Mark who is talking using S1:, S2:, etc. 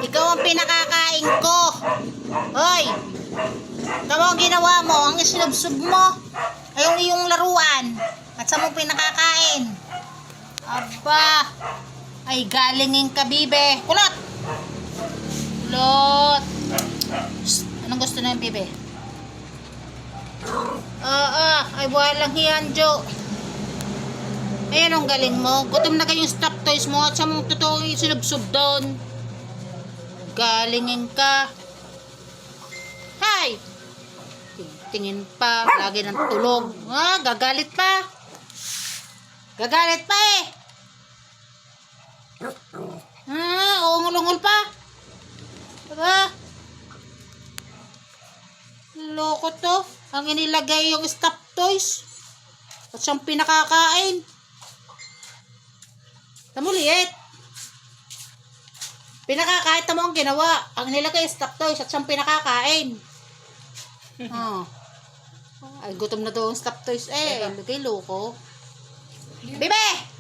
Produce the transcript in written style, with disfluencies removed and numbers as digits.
S1: Ikaw ang pinakakain ko. Hoy! Ikaw ang ginawa mo. Ang isinubsob mo ay yung iyong laruan. At sa mo pinakakain. Aba! Ay galingin ka, bibe. Kulot! Kulot! Anong gusto na yung bibe? Ay walang hiyan, Jo. Ayan ang galing mo. Gutom na kayong stop toys mo at sa mong totoo isinubsob doon. Galingin ka. Hay! Tingin pa. Lagi ng tulog. Gagalit pa. Gagalit pa eh. Ungol-ungol pa. Diba? Loko to. Ang inilagay yung stop toys. At siyang pinakakain. Tamuliit. Pinakakain mo ang ginawa. Ang nilagay stop toys at siyang pinakakain. Ay, gutom na daw ang stop toys. Lagay loko. Bibe!